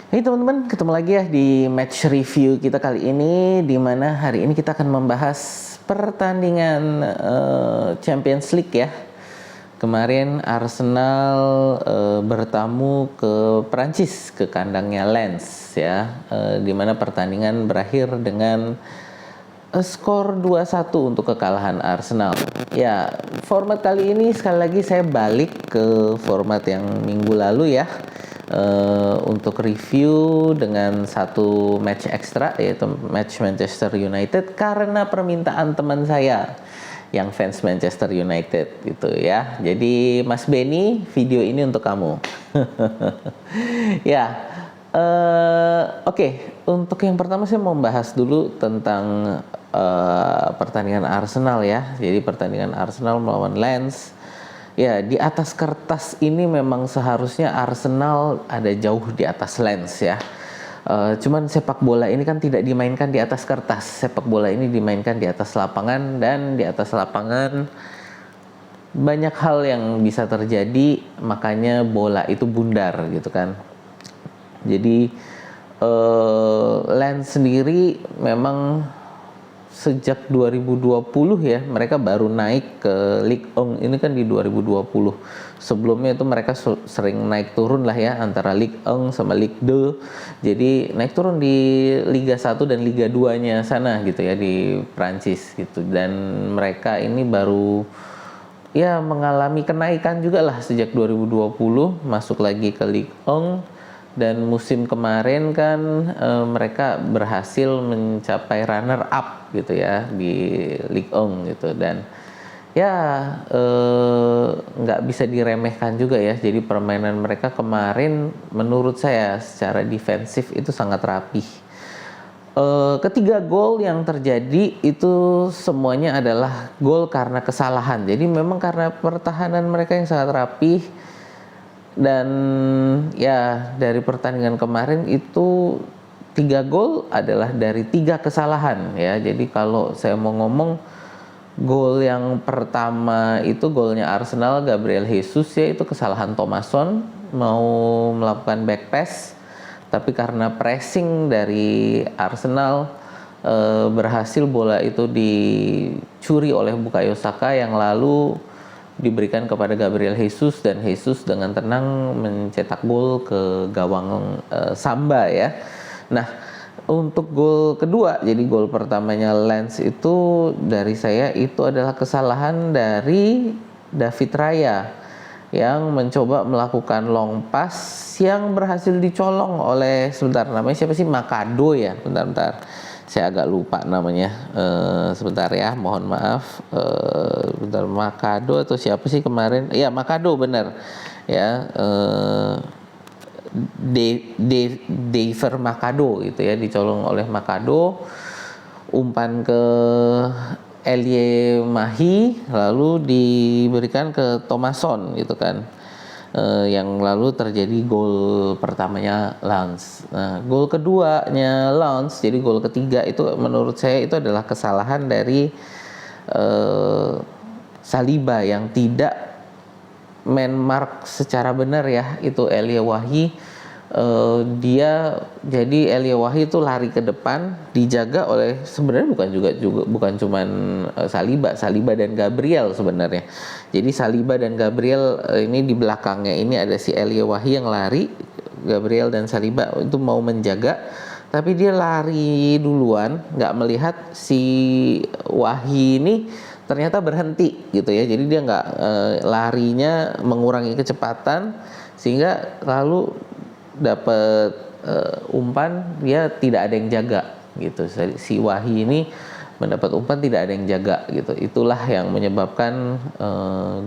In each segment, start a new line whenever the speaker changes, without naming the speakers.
Hey teman-teman, ketemu lagi ya di match review kita kali ini, di mana hari ini kita akan membahas pertandingan Champions League ya. Kemarin Arsenal bertamu ke Prancis, ke kandangnya Lens ya, di mana pertandingan berakhir dengan skor 2-1 untuk kekalahan Arsenal. Ya, format kali ini sekali lagi saya balik ke format yang minggu lalu ya. Untuk review dengan satu match ekstra, yaitu match Manchester United karena permintaan teman saya yang fans Manchester United gitu ya. Jadi Mas Benny, video ini untuk kamu. Ya, oke. Untuk yang pertama saya mau membahas dulu tentang pertandingan Arsenal ya. Jadi pertandingan Arsenal melawan Lens. Ya, di atas kertas ini memang seharusnya Arsenal ada jauh di atas Lens ya. Cuman sepak bola ini kan tidak dimainkan di atas kertas. Sepak bola ini dimainkan di atas lapangan, dan di atas lapangan banyak hal yang bisa terjadi, makanya bola itu bundar gitu kan. Jadi Lens sendiri memang sejak 2020 ya, mereka baru naik ke Ligue 1 ini kan di 2020. Sebelumnya itu mereka sering naik turun lah ya, antara Ligue 1 sama Ligue 2. Jadi naik turun di Liga 1 dan Liga 2-nya sana gitu ya, di Prancis gitu. Dan mereka ini baru ya mengalami kenaikan juga lah sejak 2020, masuk lagi ke Ligue 1. Dan musim kemarin kan mereka berhasil mencapai runner up gitu ya di Ligue 1 gitu. Dan ya nggak bisa diremehkan juga ya. Jadi permainan mereka kemarin menurut saya secara defensif itu sangat rapih. Ketiga gol yang terjadi itu semuanya adalah gol karena kesalahan. Jadi memang karena pertahanan mereka yang sangat rapih. Dan ya dari pertandingan kemarin itu 3 gol adalah dari 3 kesalahan ya. Jadi kalau saya mau ngomong, gol yang pertama itu golnya Arsenal, Gabriel Jesus ya, itu kesalahan Thomasson, mau melakukan back pass tapi karena pressing dari Arsenal berhasil bola itu dicuri oleh Bukayo Saka yang lalu diberikan kepada Gabriel Jesus, dan Jesus dengan tenang mencetak gol ke gawang Samba ya. Nah, untuk gol kedua, jadi gol pertamanya Lens itu dari saya itu adalah kesalahan dari David Raya yang mencoba melakukan long pass yang berhasil dicolong oleh, sebentar, namanya siapa sih, Makado ya, bentar saya agak lupa namanya, sebentar ya, mohon maaf, bentar, Makado atau siapa sih kemarin, ya Makado bener ya, Dever Makado gitu ya, dicolong oleh Makado, umpan ke Elie Mahi lalu diberikan ke Thomasson gitu kan. Yang lalu terjadi gol pertamanya Lens. Nah, gol keduanya Lens, jadi gol ketiga itu menurut saya itu adalah kesalahan dari Saliba yang tidak man mark secara benar ya, itu Elie Wahi. Jadi Elie Wahi itu lari ke depan, dijaga oleh, sebenarnya bukan cuman Saliba dan Gabriel sebenarnya. Jadi Saliba dan Gabriel ini di belakangnya ini ada si Elie Wahi yang lari, Gabriel dan Saliba itu mau menjaga, tapi dia lari duluan, nggak melihat si Wahi ini ternyata berhenti gitu ya. Jadi dia nggak larinya mengurangi kecepatan, sehingga lalu dapat umpan, dia tidak ada yang jaga gitu. Si Wahi ini mendapat umpan, tidak ada yang jaga gitu. Itulah yang menyebabkan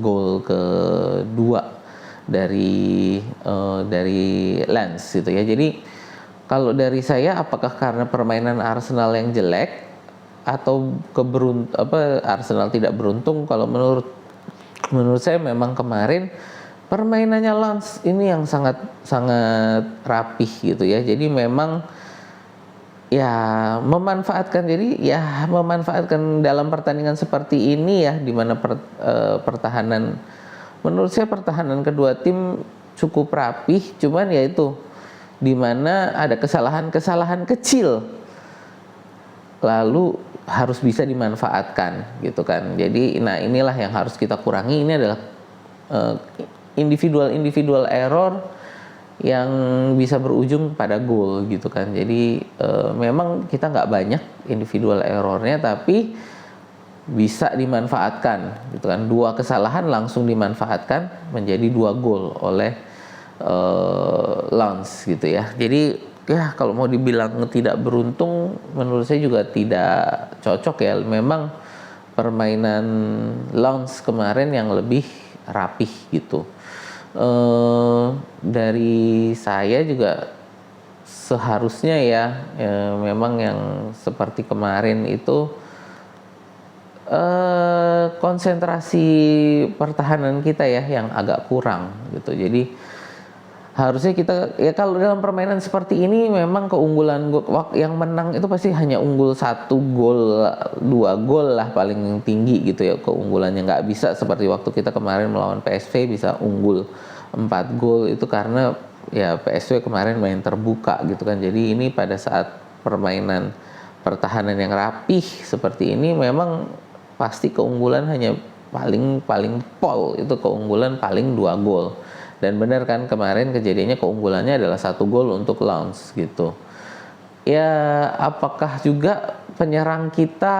gol kedua dari Lens gitu ya. Jadi kalau dari saya, apakah karena permainan Arsenal yang jelek atau Arsenal tidak beruntung? Kalau menurut saya memang kemarin permainannya Lens ini yang sangat rapih gitu ya. Jadi memang ya memanfaatkan dalam pertandingan seperti ini ya, di mana menurut saya pertahanan kedua tim cukup rapih, cuman ya itu di mana ada kesalahan-kesalahan kecil lalu harus bisa dimanfaatkan gitu kan. Jadi nah inilah yang harus kita kurangi. Ini adalah individual error yang bisa berujung pada goal gitu kan. Jadi memang kita nggak banyak individual errornya, tapi bisa dimanfaatkan gitu kan. 2 kesalahan langsung dimanfaatkan menjadi 2 goal oleh Lance gitu ya. Jadi ya kalau mau dibilang tidak beruntung, menurut saya juga tidak cocok ya. Memang permainan Lance kemarin yang lebih rapih gitu. Dari saya juga seharusnya ya, memang yang seperti kemarin itu konsentrasi pertahanan kita ya yang agak kurang gitu. Jadi harusnya kita ya kalau dalam permainan seperti ini memang keunggulan yang menang itu pasti hanya unggul 1 gol, 2 gol lah paling tinggi gitu ya keunggulannya. Nggak bisa seperti waktu kita kemarin melawan PSV bisa unggul 4 gol itu karena ya PSV kemarin main terbuka gitu kan. Jadi ini pada saat permainan pertahanan yang rapih seperti ini memang pasti keunggulan hanya paling pol itu keunggulan paling 2 gol. Dan benar kan kemarin kejadiannya keunggulannya adalah 1 gol untuk Lens gitu. Ya apakah juga penyerang kita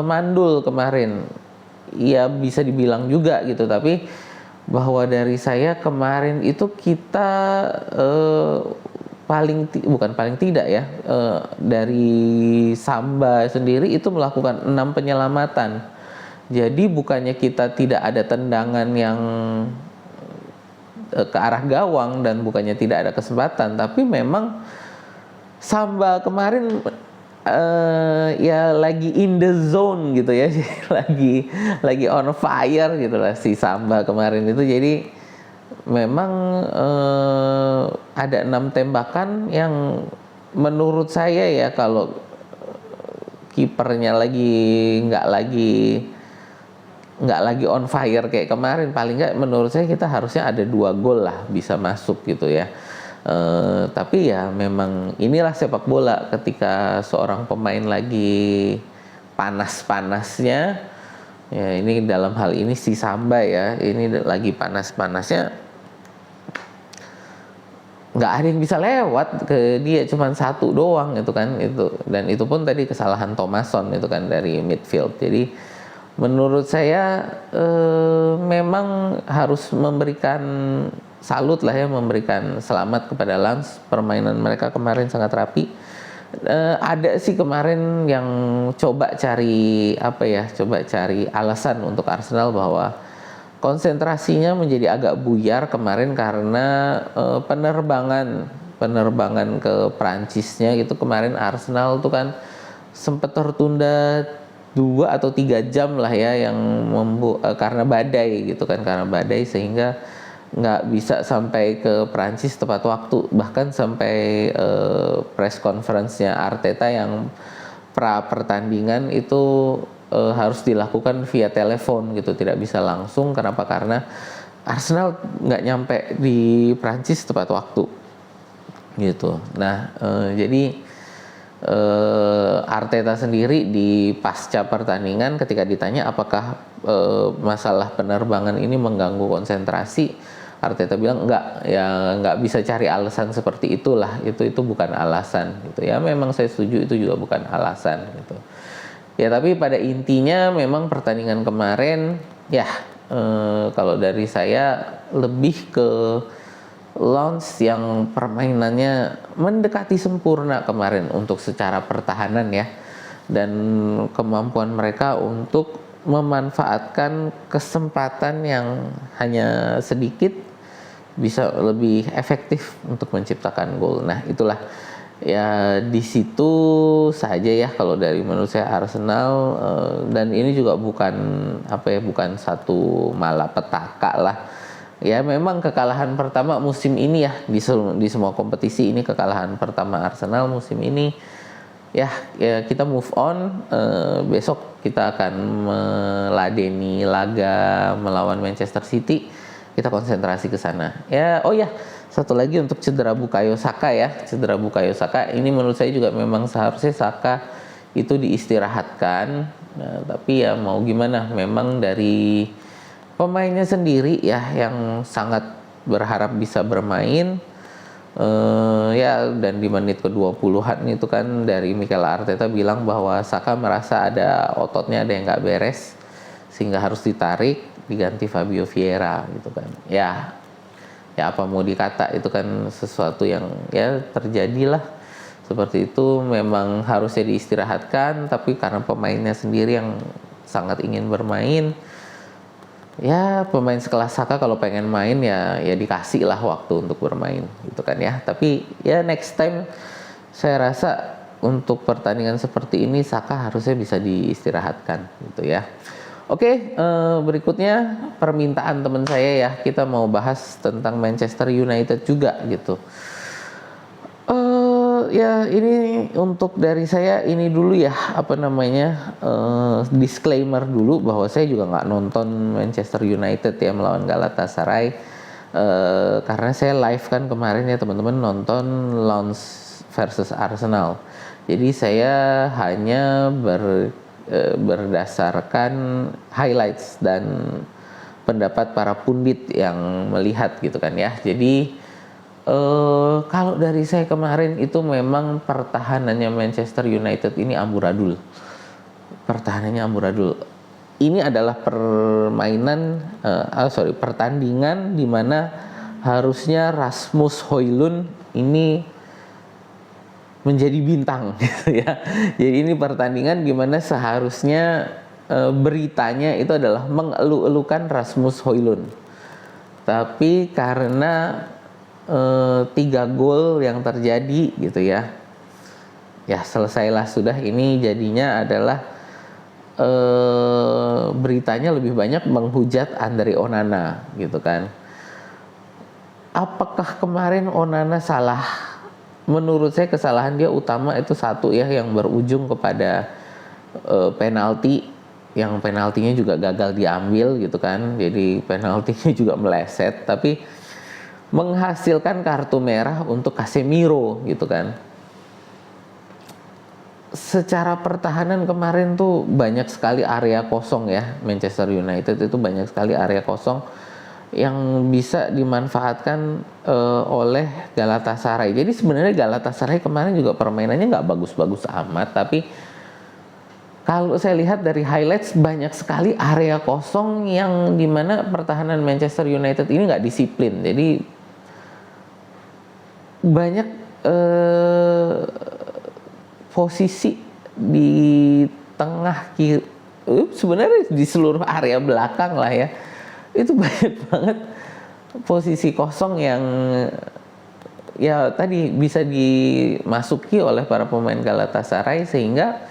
mandul kemarin? Ya bisa dibilang juga gitu, tapi bahwa dari saya kemarin itu kita bukan paling tidak ya, dari Samba sendiri itu melakukan 6 penyelamatan. Jadi bukannya kita tidak ada tendangan yang ke arah gawang dan bukannya tidak ada kesempatan, tapi memang Samba kemarin ya lagi in the zone gitu ya, lagi on fire gitu lah si Samba kemarin itu. Jadi memang ada 6 tembakan yang menurut saya ya kalau kipernya nggak lagi on fire kayak kemarin, paling nggak menurut saya kita harusnya ada 2 gol lah bisa masuk gitu ya. Tapi ya memang inilah sepak bola, ketika seorang pemain lagi panas-panasnya ya, ini dalam hal ini si Samba ya, ini lagi panas-panasnya, nggak ada yang bisa lewat ke dia, cuman 1 doang itu kan itu, dan itu pun tadi kesalahan Thomasson itu kan dari midfield. Jadi menurut saya memang harus memberikan salut lah ya, memberikan selamat kepada Lens. Permainan mereka kemarin sangat rapi. Ada sih kemarin yang coba cari alasan untuk Arsenal bahwa konsentrasinya menjadi agak buyar kemarin karena penerbangan ke Prancisnya gitu kemarin. Arsenal tuh kan sempat tertunda 2 atau 3 jam lah ya, yang karena badai gitu kan, karena badai sehingga nggak bisa sampai ke Prancis tepat waktu. Bahkan sampai press conference-nya Arteta yang pra pertandingan itu harus dilakukan via telepon gitu, tidak bisa langsung. Kenapa? Karena Arsenal nggak nyampe di Prancis tepat waktu gitu. Nah jadi Arteta sendiri di pasca pertandingan ketika ditanya apakah masalah penerbangan ini mengganggu konsentrasi, Arteta bilang nggak bisa cari alasan seperti itulah, itu bukan alasan gitu ya. Memang saya setuju itu juga bukan alasan gitu ya, tapi pada intinya memang pertandingan kemarin ya kalau dari saya lebih ke Lens yang permainannya mendekati sempurna kemarin untuk secara pertahanan ya, dan kemampuan mereka untuk memanfaatkan kesempatan yang hanya sedikit bisa lebih efektif untuk menciptakan gol. Nah itulah ya, di situ saja ya kalau dari menurut saya Arsenal, dan ini juga bukan satu malapetaka lah. Ya memang kekalahan pertama musim ini ya, di semua kompetisi ini kekalahan pertama Arsenal musim ini. Ya kita move on. Besok kita akan meladeni laga melawan Manchester City kita konsentrasi ke sana. Ya, oh ya, satu lagi untuk cedera Bukayo Saka ya. Cedera Bukayo Saka ini menurut saya juga memang seharusnya Saka itu diistirahatkan. Nah, tapi ya mau gimana, memang dari pemainnya sendiri ya yang sangat berharap bisa bermain. Ya, dan di menit ke-20-an itu kan dari Mikel Arteta bilang bahwa Saka merasa ada ototnya ada yang nggak beres sehingga harus ditarik, diganti Fabio Vieira gitu kan. Ya apa mau dikata, itu kan sesuatu yang ya terjadilah seperti itu. Memang harusnya diistirahatkan, tapi karena pemainnya sendiri yang sangat ingin bermain, ya pemain sekelas Saka kalau pengen main ya dikasih lah waktu untuk bermain gitu kan ya. Tapi ya next time saya rasa untuk pertandingan seperti ini Saka harusnya bisa diistirahatkan gitu ya. Oke, berikutnya permintaan teman saya ya, kita mau bahas tentang Manchester United juga gitu. Ya ini untuk dari saya ini dulu ya, apa namanya, disclaimer dulu bahwa saya juga nggak nonton Manchester United ya melawan Galatasaray, karena saya live kan kemarin ya teman-teman, nonton Lens versus Arsenal. Jadi saya hanya berdasarkan highlights dan pendapat para pundit yang melihat gitu kan ya. Jadi kalau dari saya kemarin itu memang pertahanannya Manchester United ini amburadul. Pertahanannya amburadul. Ini adalah pertandingan di mana harusnya Rasmus Højlund ini menjadi bintang gitu ya. Jadi ini pertandingan di mana seharusnya beritanya itu adalah mengeluh-elukan Rasmus Højlund. Tapi karena 3 gol yang terjadi gitu ya selesailah sudah. Ini jadinya adalah beritanya lebih banyak menghujat Andre Onana gitu kan. Apakah kemarin Onana salah? Menurut saya kesalahan dia utama itu satu ya, yang berujung kepada penalti, yang penaltinya juga gagal diambil gitu kan. Jadi penaltinya juga meleset, tapi menghasilkan kartu merah untuk Casemiro gitu kan. Secara pertahanan kemarin tuh banyak sekali area kosong ya, Manchester United itu banyak sekali area kosong yang bisa dimanfaatkan oleh Galatasaray. Jadi sebenarnya Galatasaray kemarin juga permainannya nggak bagus-bagus amat, tapi kalau saya lihat dari highlights banyak sekali area kosong yang dimana pertahanan Manchester United ini nggak disiplin. Jadi banyak posisi di tengah kiri, sebenarnya di seluruh area belakang lah ya, itu banyak banget posisi kosong yang ya tadi bisa dimasuki oleh para pemain Galatasaray sehingga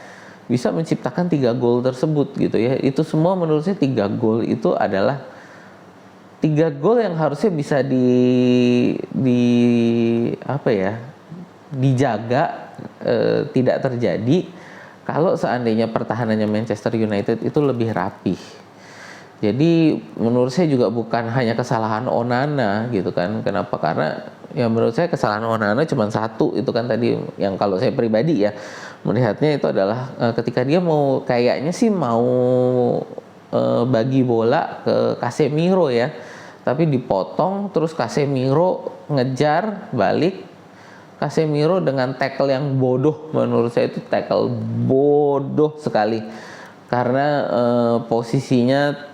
bisa menciptakan 3 gol tersebut gitu ya. Itu semua menurut saya 3 gol itu adalah 3 gol yang harusnya bisa dijaga tidak terjadi kalau seandainya pertahanannya Manchester United itu lebih rapih. Jadi menurut saya juga bukan hanya kesalahan Onana gitu kan. Kenapa? Karena ya menurut saya kesalahan Onana cuma satu, itu kan tadi yang kalau saya pribadi ya melihatnya itu adalah ketika dia kayaknya sih mau bagi bola ke Casemiro ya, tapi dipotong, terus Casemiro ngejar balik. Casemiro dengan tackle yang bodoh, menurut saya itu tackle bodoh sekali karena posisinya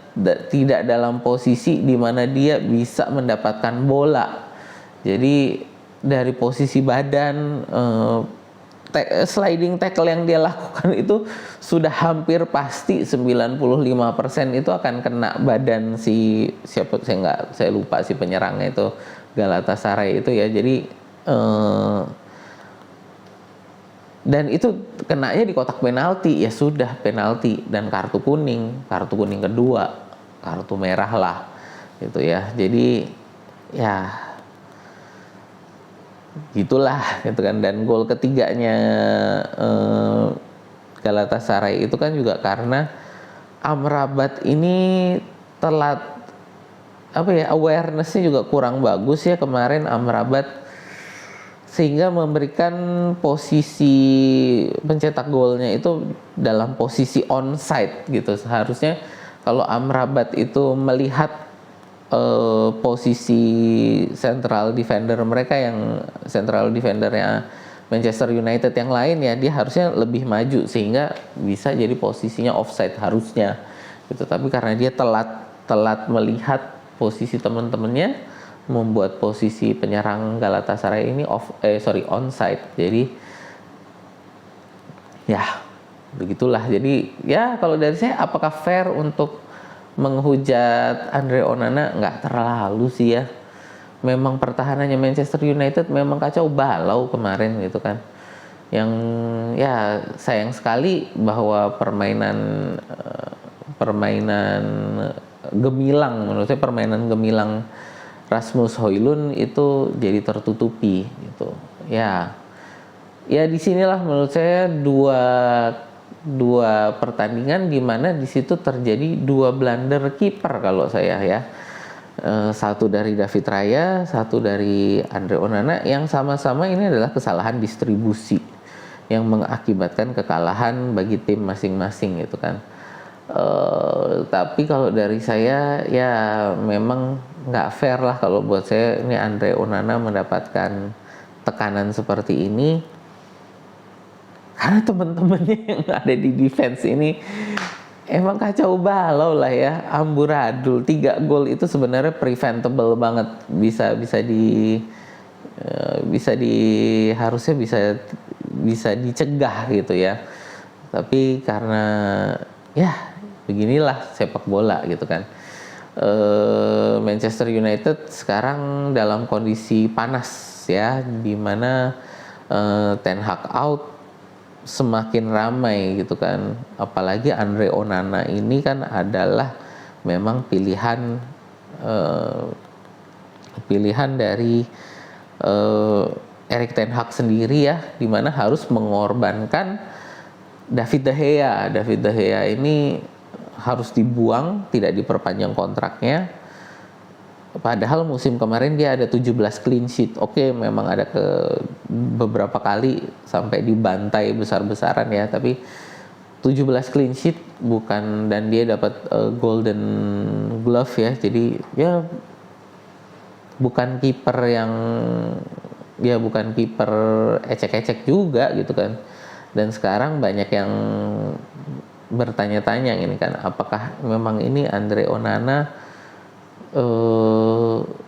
tidak dalam posisi di mana dia bisa mendapatkan bola. Jadi dari posisi badan, sliding tackle yang dia lakukan itu sudah hampir pasti 95% itu akan kena badan saya lupa si penyerangnya itu Galatasaray itu ya. Jadi dan itu kenanya di kotak penalti, ya sudah penalti dan kartu kuning kedua, kartu merah lah gitu ya. Jadi ya gitulah gitu kan. Dan gol ketiganya Galatasaray itu kan juga karena Amrabat ini telat awareness-nya juga kurang bagus ya kemarin Amrabat, sehingga memberikan posisi pencetak golnya itu dalam posisi onside gitu. Seharusnya kalau Amrabat itu melihat posisi central defender mereka, yang central defendernya Manchester United yang lain ya, dia harusnya lebih maju sehingga bisa jadi posisinya offside harusnya gitu. Tapi karena dia telat melihat posisi teman-temannya, membuat posisi penyerang Galatasaray ini onside. Jadi ya begitulah. Jadi ya kalau dari saya, apakah fair untuk menghujat Andre Onana? Nggak terlalu sih ya. Memang pertahanannya Manchester United memang kacau balau kemarin gitu kan. Yang ya sayang sekali bahwa permainan gemilang, menurut saya permainan gemilang Rasmus Højlund itu jadi tertutupi gitu. Ya di sinilah menurut saya dua pertandingan di mana di situ terjadi dua blunder kiper kalau saya ya. Satu dari David Raya, satu dari Andre Onana, yang sama-sama ini adalah kesalahan distribusi yang mengakibatkan kekalahan bagi tim masing-masing gitu kan. Tapi kalau dari saya ya memang nggak fair lah kalau buat saya ini Andre Onana mendapatkan tekanan seperti ini, karena teman-temannya yang ada di defense ini emang kacau balau lah ya, amburadul. 3 gol itu sebenarnya preventable banget, harusnya bisa dicegah gitu ya. Tapi karena ya beginilah sepak bola gitu kan. Manchester United sekarang dalam kondisi panas ya, dimana Ten Hag out, semakin ramai gitu kan. Apalagi Andre Onana ini kan adalah memang pilihan dari Erik Ten Hag sendiri ya, dimana harus mengorbankan David De Gea. David De Gea ini harus dibuang, tidak diperpanjang kontraknya. Padahal musim kemarin dia ada 17 clean sheet. Oke, memang ada beberapa kali sampai dibantai besar-besaran ya, tapi 17 clean sheet bukan, dan dia dapat golden glove ya. Jadi ya bukan kiper ecek-ecek juga gitu kan. Dan sekarang banyak yang bertanya-tanya ini kan, apakah memang ini Andre Onana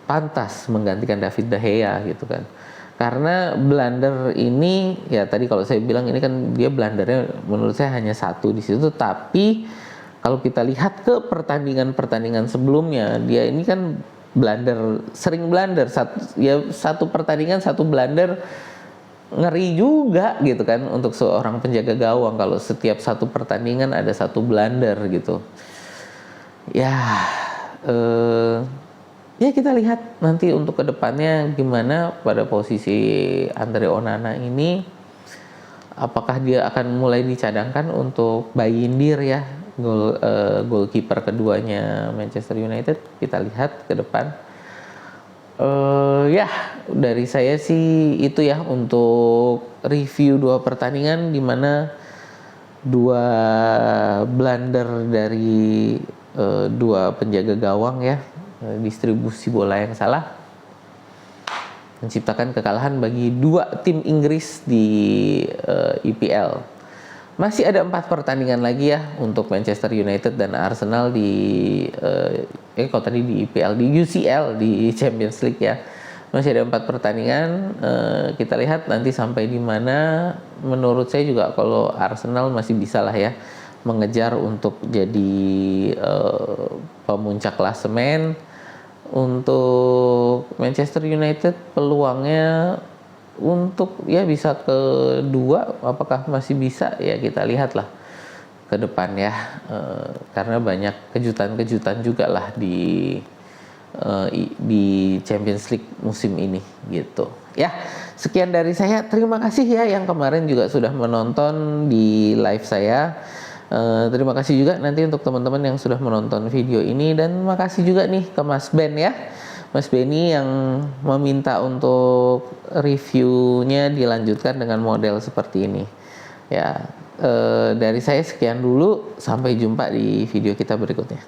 pantas menggantikan David De Gea gitu kan. Karena blunder ini ya, tadi kalau saya bilang ini kan dia blundernya menurut saya hanya satu di situ, tapi kalau kita lihat ke pertandingan sebelumnya, dia ini kan sering blunder. Satu pertandingan satu blunder, ngeri juga gitu kan untuk seorang penjaga gawang kalau setiap satu pertandingan ada satu blunder gitu. Ya kita lihat nanti untuk kedepannya gimana pada posisi Andre Onana ini, apakah dia akan mulai dicadangkan untuk Bayindir ya, goalkeeper keduanya Manchester United. Kita lihat ke depan. Ya dari saya sih itu ya untuk review 2 pertandingan di mana 2 blunder dari 2 penjaga gawang ya, distribusi bola yang salah menciptakan kekalahan bagi 2 tim Inggris di EPL. Masih ada 4 pertandingan lagi ya untuk Manchester United dan Arsenal kalau tadi di EPL, di UCL, di Champions League ya. Masih ada 4 pertandingan. Kita lihat nanti sampai di mana. Menurut saya juga kalau Arsenal masih bisa lah ya mengejar untuk jadi pemuncak klasemen. Untuk Manchester United peluangnya untuk ya bisa kedua, apakah masih bisa ya, kita lihatlah ke depan ya, karena banyak kejutan-kejutan juga lah di Champions League musim ini gitu ya. Sekian dari saya, terima kasih ya yang kemarin juga sudah menonton di live saya. Terima kasih juga nanti untuk teman-teman yang sudah menonton video ini, dan makasih juga nih ke Mas Ben ya, Mas Benny yang meminta untuk reviewnya dilanjutkan dengan model seperti ini. Ya, dari saya sekian dulu, sampai jumpa di video kita berikutnya.